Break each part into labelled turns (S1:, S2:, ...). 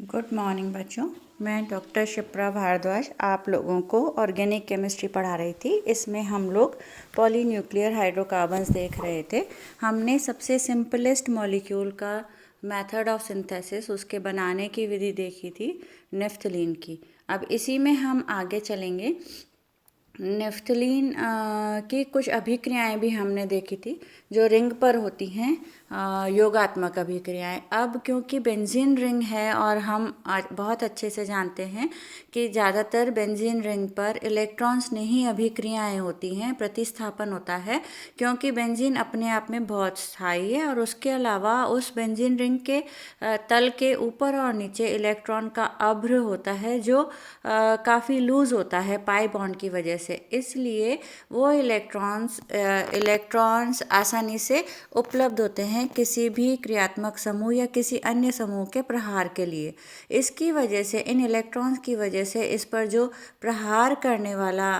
S1: Good morning बच्चों। मैं doctor Shipra Bhardwaj आप लोगों को ऑर्गेनिक केमिस्ट्री पढ़ा रही थी। इसमें हम लोग पॉलीन्यूक्लियर हाइड्रोकार्बन्स देख रहे थे। हमने सबसे सिंपलेस्ट मॉलिक्यूल का मेथड ऑफ सिंथेसिस, उसके बनाने की विधि देखी थी, नेफ्थलीन की। अब इसी में हम आगे चलेंगे। नेफ्थलीन की कुछ अभिक्रियाएं भी हमने देखी थी जो रिंग पर होती हैं, योगात्मक अभिक्रियाएं। अब क्योंकि बेंजीन रिंग है और हम आज बहुत अच्छे से जानते हैं कि ज़्यादातर बेंजीन रिंग पर इलेक्ट्रॉन्स नहीं अभिक्रियाएं होती हैं, प्रतिस्थापन होता है, क्योंकि बेंजीन अपने आप में बहुत स्थायी है और उसके अलावा उस बेंजीन रिंग के तल के ऊपर और नीचे इलेक्ट्रॉन का अभ्र होता है जो काफ़ी लूज़ होता है पाई बॉन्ड की वजह से। इसलिए वो इलेक्ट्रॉन्स आसानी से उपलब्ध होते हैं किसी भी क्रियात्मक समूह या किसी अन्य समूह के प्रहार के लिए। इसकी वजह से, इन इलेक्ट्रॉन्स की वजह से इस पर जो प्रहार करने वाला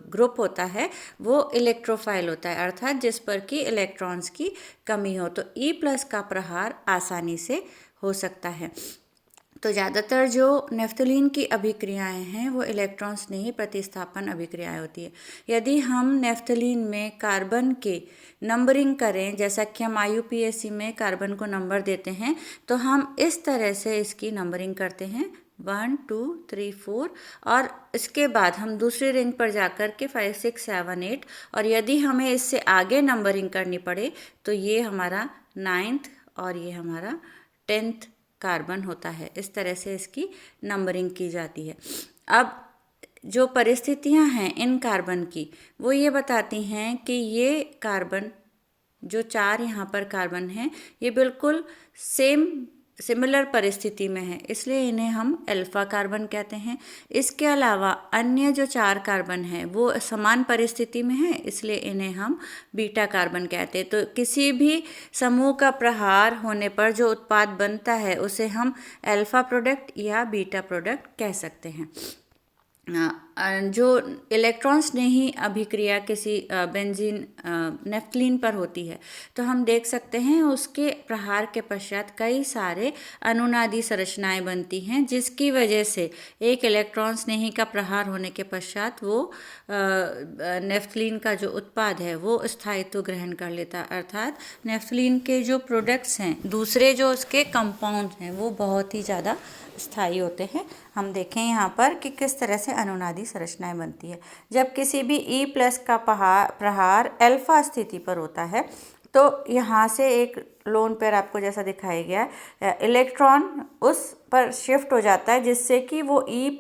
S1: ग्रुप होता है वो इलेक्ट्रोफाइल होता है, अर्थात जिस पर कि इलेक्ट्रॉन्स की कमी हो, तो E+ का प्रहार आसानी से हो सकता है। तो ज़्यादातर जो नेफ्थलीन की अभिक्रियाएं हैं वो इलेक्ट्रॉन्स नहीं प्रतिस्थापन अभिक्रियाएं होती है। यदि हम नेफ्थलीन में कार्बन के नंबरिंग करें, जैसा कि हम IUPAC में कार्बन को नंबर देते हैं, तो हम इस तरह से इसकी नंबरिंग करते हैं 1 2 3 4, और इसके बाद हम दूसरी रिंग पर जाकर के 5 6 7 8, और यदि हमें इससे आगे नंबरिंग करनी पड़े तो ये हमारा 9th और ये हमारा 10th कार्बन होता है। इस तरह से इसकी नंबरिंग की जाती है। अब जो परिस्थितियां हैं इन कार्बन की, वो ये बताती हैं कि ये कार्बन, जो 4 यहाँ पर कार्बन हैं, ये बिल्कुल सिमिलर परिस्थिति में है, इसलिए इन्हें हम अल्फा कार्बन कहते हैं। इसके अलावा अन्य जो 4 कार्बन हैं वो समान परिस्थिति में है, इसलिए इन्हें हम बीटा कार्बन कहते हैं। तो किसी भी समूह का प्रहार होने पर जो उत्पाद बनता है उसे हम अल्फा प्रोडक्ट या बीटा प्रोडक्ट कह सकते हैं। जो इलेक्ट्रॉन्स नहीं अभिक्रिया किसी बेंजीन नेफ्थलीन पर होती है, तो हम देख सकते हैं उसके प्रहार के पश्चात कई सारे अनुनादी संरचनाएं बनती हैं, जिसकी वजह से एक इलेक्ट्रॉन्स नहीं का प्रहार होने के पश्चात वो नेफ्थलीन का जो उत्पाद है वो स्थायित्व ग्रहण कर लेता है, अर्थात नेफ्थलीन के जो प्रोडक्ट्स हैं, दूसरे जो उसके कंपाउंड हैं, वो बहुत ही ज़्यादा स्थायी होते हैं। हम देखें यहाँ पर कि किस तरह से अनुनादी संरचनाएं बनती है। जब किसी भी E+ का प्रहार अल्फा स्थिति पर होता है, तो यहाँ से एक लोन पेयर आपको जैसा दिखाया गया है, इलेक्ट्रॉन उस पर शिफ्ट हो जाता है, जिससे कि वो E+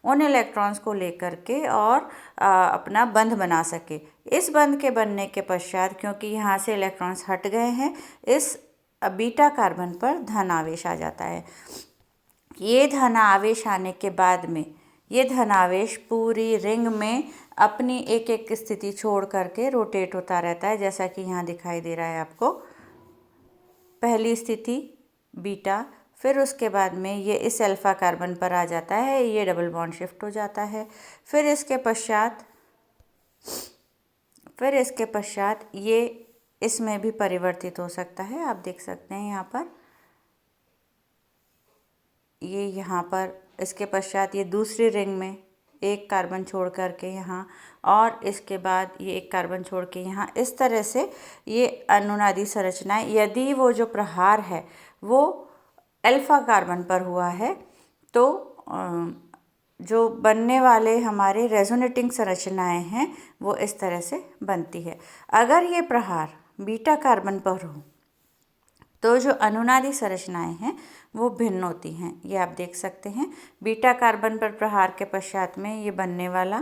S1: उन इलेक्ट्रॉन्स को लेकर के और अपना बंध बना सके। इस बंध के बनने के पश्चात, क्योंकि यहाँ से इलेक्ट्रॉन्स हट गए हैं, इस बीटा कार्बन पर धन आवेश आ जाता है। ये धन आवेश आने के बाद में ये धन आवेश पूरी रिंग में अपनी एक एक स्थिति छोड़ करके रोटेट होता रहता है, जैसा कि यहाँ दिखाई दे रहा है आपको। पहली स्थिति बीटा, फिर उसके बाद में ये इस अल्फा कार्बन पर आ जाता है, ये डबल बॉन्ड शिफ्ट हो जाता है। फिर इसके पश्चात ये इसमें भी परिवर्तित हो सकता है। आप देख सकते हैं यहाँ पर, ये यहाँ पर इसके पश्चात ये दूसरी रिंग में एक कार्बन छोड़ करके यहाँ, और इसके बाद ये एक कार्बन छोड़ के यहाँ, इस तरह से ये अनुनादी संरचनाएं, यदि वो जो प्रहार है वो अल्फा कार्बन पर हुआ है, तो जो बनने वाले हमारे रेजोनेटिंग संरचनाएं हैं वो इस तरह से बनती है। अगर ये प्रहार बीटा कार्बन पर हो तो जो अनुनादी संरचनाएं हैं वो भिन्न होती हैं। ये आप देख सकते हैं, बीटा कार्बन पर प्रहार के पश्चात में ये बनने वाला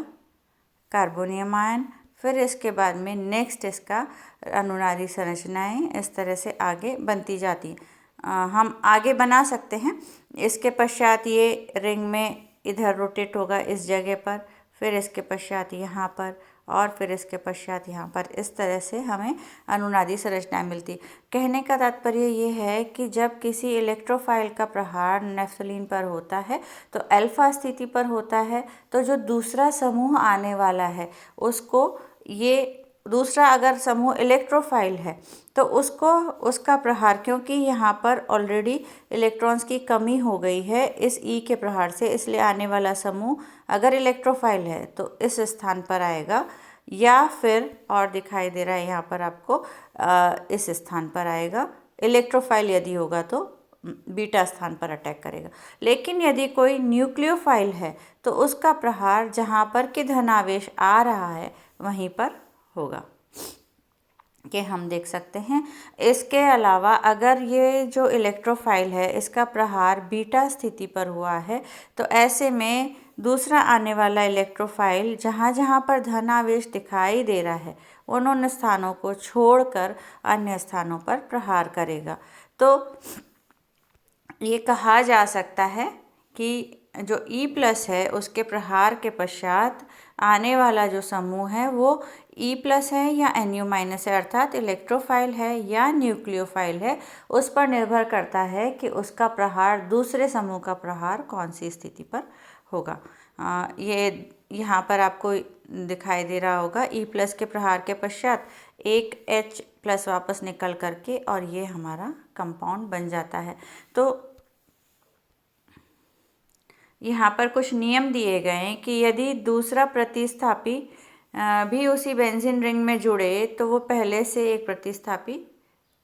S1: कार्बोनियम आयन, फिर इसके बाद में नेक्स्ट इसका अनुनादी संरचनाएं इस तरह से आगे बनती जाती हैं। हम आगे बना सकते हैं। इसके पश्चात ये रिंग में इधर रोटेट होगा इस जगह पर, फिर इसके पश्चात यहाँ पर, और फिर इसके पश्चात यहाँ पर। इस तरह से हमें अनुनादी संरचनाएं मिलती। कहने का तात्पर्य ये है कि जब किसी इलेक्ट्रोफाइल का प्रहार नेफ्थलीन पर होता है तो अल्फा स्थिति पर होता है, तो जो दूसरा समूह आने वाला है उसको ये दूसरा अगर समूह इलेक्ट्रोफाइल है तो उसका प्रहार, क्योंकि यहाँ पर ऑलरेडी इलेक्ट्रॉन्स की कमी हो गई है इस ई के प्रहार से, इसलिए आने वाला समूह अगर इलेक्ट्रोफाइल है तो इस स्थान पर आएगा, या फिर और दिखाई दे रहा है यहाँ पर आपको इस स्थान पर आएगा। इलेक्ट्रोफाइल यदि होगा तो बीटा स्थान पर अटैक करेगा। लेकिन यदि कोई न्यूक्लियोफाइल है तो उसका प्रहार जहाँ पर कि धनावेश आ रहा है वहीं पर होगा, कि हम देख सकते हैं। इसके अलावा अगर ये जो इलेक्ट्रोफाइल है इसका प्रहार बीटा स्थिति पर हुआ है तो ऐसे में दूसरा आने वाला इलेक्ट्रोफाइल जहाँ जहाँ पर धनावेश दिखाई दे रहा है उन स्थानों को छोड़कर अन्य स्थानों पर प्रहार करेगा। तो ये कहा जा सकता है कि जो E+ है उसके प्रहार के पश्चात आने वाला जो समूह है वो E+ है या Nu- है, अर्थात इलेक्ट्रोफाइल है या न्यूक्लियोफाइल है, उस पर निर्भर करता है कि उसका प्रहार दूसरे समूह का प्रहार कौन सी स्थिति पर होगा। ये यहाँ पर आपको दिखाई दे रहा होगा E+ के प्रहार के पश्चात एक H+ वापस निकल करके और ये हमारा कंपाउंड बन जाता है। तो यहाँ पर कुछ नियम दिए गए हैं कि यदि दूसरा प्रतिस्थापी भी उसी बेंजीन रिंग में जुड़े तो वो पहले से एक प्रतिस्थापी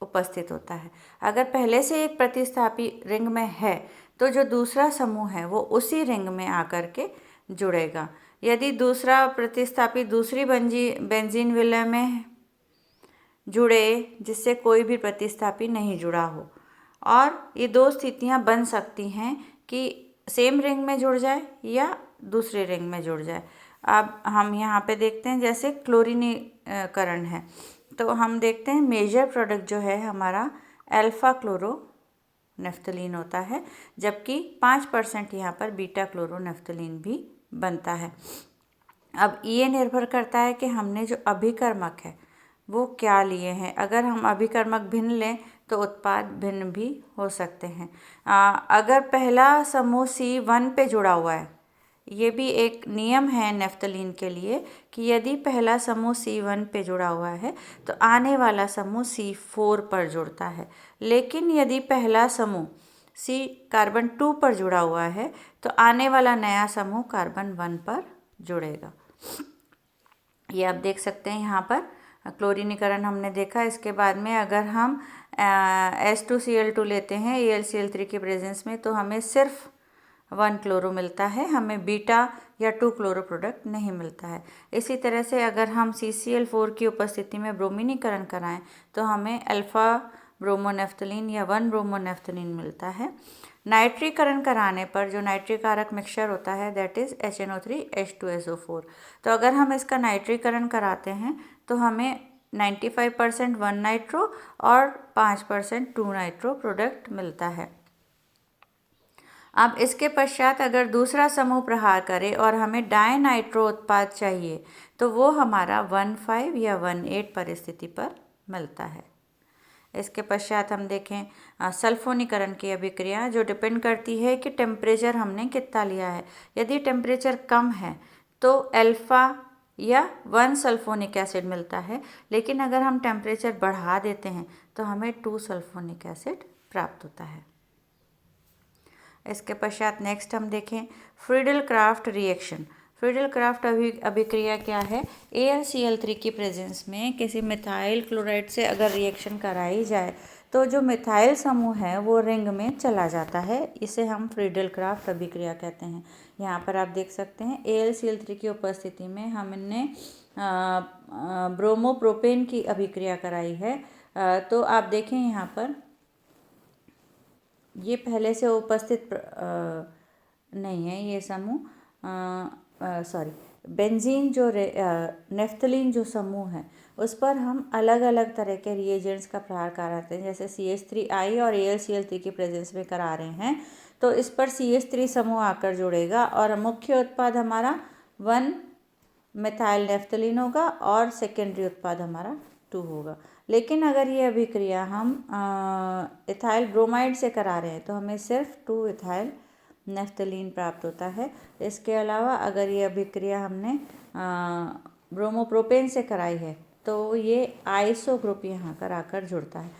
S1: उपस्थित होता है। अगर पहले से एक प्रतिस्थापी रिंग में है तो जो दूसरा समूह है वो उसी रिंग में आकर के जुड़ेगा। यदि दूसरा प्रतिस्थापी दूसरी बेंजीन विलय में जुड़े जिससे कोई भी प्रतिस्थापी नहीं जुड़ा हो, और ये दो स्थितियां बन सकती हैं कि सेम रिंग में जुड़ जाए या दूसरे रिंग में जुड़ जाए। अब हम यहाँ पे देखते हैं जैसे क्लोरीनीकरण है तो हम देखते हैं मेजर प्रोडक्ट जो है हमारा अल्फा क्लोरो नेफ्थलीन होता है, जबकि 5% यहाँ पर बीटा क्लोरो नेफ्थलीन भी बनता है। अब ये निर्भर करता है कि हमने जो अभिकर्मक है वो क्या लिए हैं। अगर हम अभिकर्मक भिन्न लें तो उत्पाद भिन्न भी हो सकते हैं। अगर पहला समूह C1 पे जुड़ा हुआ है, ये भी एक नियम है नेफ्थलीन के लिए कि यदि पहला समूह C1 पे जुड़ा हुआ है तो आने वाला समूह C4 पर जुड़ता है। लेकिन यदि पहला समूह कार्बन 2 पर जुड़ा हुआ है तो आने वाला नया समूह कार्बन 1 पर जुड़ेगा। ये आप देख सकते हैं यहाँ पर क्लोरीनीकरण हमने देखा। इसके बाद में अगर हम H2Cl2 लेते हैं AlCl3 के प्रेजेंस में तो हमें सिर्फ 1 क्लोरो मिलता है, हमें बीटा या 2 क्लोरो प्रोडक्ट नहीं मिलता है। इसी तरह से अगर हम CCl4 की उपस्थिति में ब्रोमीनीकरण कराएं तो हमें अल्फा ब्रोमोनेफ्थलीन या 1 ब्रोमोनेफ्थलीन मिलता है। नाइट्रीकरण कराने पर जो नाइट्रीकारक मिक्सचर होता है दैट इज़ HNO3 H2SO4। तो अगर हम इसका नाइट्रीकरण कराते हैं तो हमें 95% 1 नाइट्रो और 5% 2 नाइट्रो प्रोडक्ट मिलता है। अब इसके पश्चात अगर दूसरा समूह प्रहार करे और हमें डायनाइट्रो उत्पाद चाहिए तो वो हमारा 1,5 या 1,8 परिस्थिति पर मिलता है। इसके पश्चात हम देखें सल्फोनीकरण की अभिक्रिया, जो डिपेंड करती है कि टेम्परेचर हमने कितना लिया है। यदि टेम्परेचर कम है तो अल्फ़ा या 1 सल्फोनिक एसिड मिलता है, लेकिन अगर हम टेम्परेचर बढ़ा देते हैं तो हमें 2 सल्फोनिक एसिड प्राप्त होता है। इसके पश्चात नेक्स्ट हम देखें Friedel craft reaction. Friedel craft अभिक्रिया क्या है? AlCl3 की प्रेजेंस में किसी मिथाइल क्लोराइड से अगर रिएक्शन कराई जाए तो जो मिथाइल समूह है वो रिंग में चला जाता है। इसे हम फ्रीडल क्राफ्ट अभिक्रिया कहते हैं। यहाँ पर आप देख सकते हैं AlCl3 की उपस्थिति में हमने ब्रोमोप्रोपेन की अभिक्रिया कराई है। तो आप देखें यहाँ पर ये पहले से उपस्थित नहीं है ये समूह, बेंजीन जो नेफ्थलीन जो समूह है उस पर हम अलग अलग तरह के रिएजेंट्स का प्रहार कराते हैं, जैसे CH3I और AlCl3 की प्रेजेंस में करा रहे हैं तो इस पर CH3 समूह आकर जुड़ेगा और मुख्य उत्पाद हमारा 1 मिथाइल नेफ्थलीन होगा और सेकेंडरी उत्पाद हमारा 2 होगा। लेकिन अगर ये अभिक्रिया हम इथाइल ब्रोमाइड से करा रहे हैं तो हमें सिर्फ 2 इथाइल नेफ्थलीन प्राप्त होता है। इसके अलावा अगर ये अभिक्रिया हमने ब्रोमोप्रोपेन से कराई है तो ये आइसो ग्रुप यहाँ पर आकर जुड़ता है।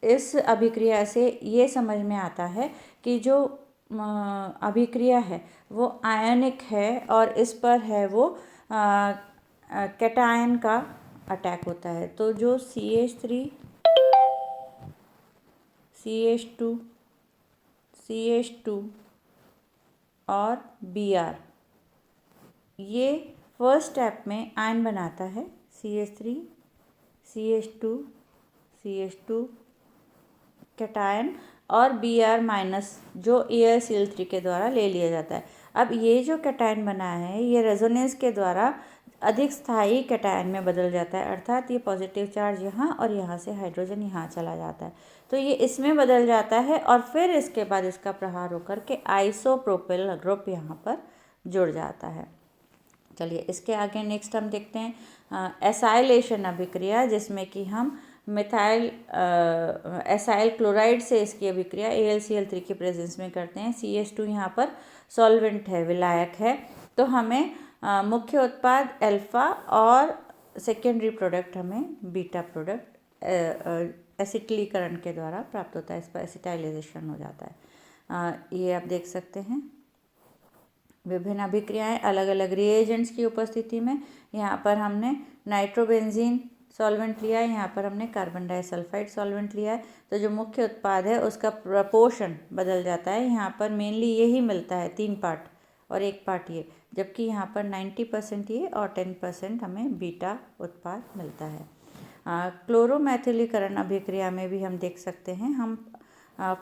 S1: इस अभिक्रिया से ये समझ में आता है कि जो अभिक्रिया है वो आयनिक है और इस पर है वो कैटायन का अटैक होता है। तो जो CH3 CH2 CH2 और Br ये फर्स्ट स्टेप में आयन बनाता है, CH3 CH2 CH2 कैटायन और Br माइनस जो AlCl3 के द्वारा ले लिया जाता है। अब ये जो कैटायन बना है ये रेजोनेंस के द्वारा अधिक स्थायी कैटायन में बदल जाता है, अर्थात ये पॉजिटिव चार्ज यहाँ और यहाँ से हाइड्रोजन यहाँ चला जाता है, तो ये इसमें बदल जाता है और फिर इसके बाद इसका प्रहार होकर के आइसोप्रोपिल ग्रुप यहाँ पर जुड़ जाता है। चलिए इसके आगे नेक्स्ट हम देखते हैं एसाइलेशन अभिक्रिया, जिसमें कि हम मिथाइल एसाइल क्लोराइड से इसकी अभिक्रिया AlCl3 के प्रेजेंस में करते हैं। CH2 यहाँ पर सॉल्वेंट है, विलायक है, तो हमें मुख्य उत्पाद अल्फा और सेकेंडरी प्रोडक्ट हमें बीटा प्रोडक्ट एसिटिलीकरण के द्वारा प्राप्त होता है, इस पर एसिटाइलाइजेशन हो जाता है। ये आप देख सकते हैं विभिन्न अभिक्रियाएं अलग अलग रिएजेंट्स की उपस्थिति में। यहाँ पर हमने नाइट्रोबेंजीन सॉल्वेंट लिया है, यहाँ पर हमने कार्बन डाइसल्फाइड सॉल्वेंट लिया है, तो जो मुख्य उत्पाद है उसका प्रपोर्शन बदल जाता है। यहाँ पर मेनली यही मिलता है 3 पार्ट और 1 पार्ट ये, जबकि यहाँ पर 90% ये और 10% हमें बीटा उत्पाद मिलता है। क्लोरोमैथिलीकरण अभिक्रिया में भी हम देख सकते हैं, हम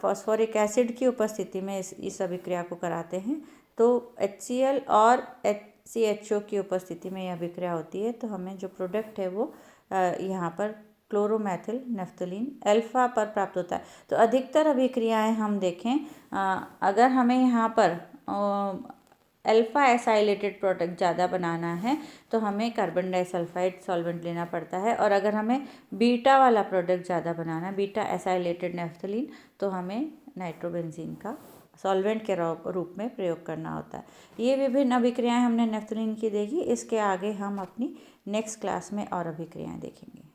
S1: फॉस्फोरिक एसिड की उपस्थिति में इस अभिक्रिया को कराते हैं, तो HCl और CHO की उपस्थिति में यह अभिक्रिया होती है, तो हमें जो प्रोडक्ट है वो यहाँ पर क्लोरोमैथिल नेफ्थलीन अल्फा पर प्राप्त होता है। तो अधिकतर अभिक्रियाएं हम देखें, अगर हमें यहाँ पर अल्फा एसाइलेटेड प्रोडक्ट ज़्यादा बनाना है तो हमें कार्बन डाइसल्फाइड सॉल्वेंट लेना पड़ता है, और अगर हमें बीटा वाला प्रोडक्ट ज़्यादा बनाना है, बीटा एसाइलेटेड नेफ्थलीन, तो हमें नाइट्रोबेंजीन का सॉल्वेंट के रूप में प्रयोग करना होता है। ये विभिन्न अभिक्रियाएं हमने नेफ्थलीन की देखी, इसके आगे हम अपनी नेक्स्ट क्लास में और अभिक्रियाएं देखेंगे।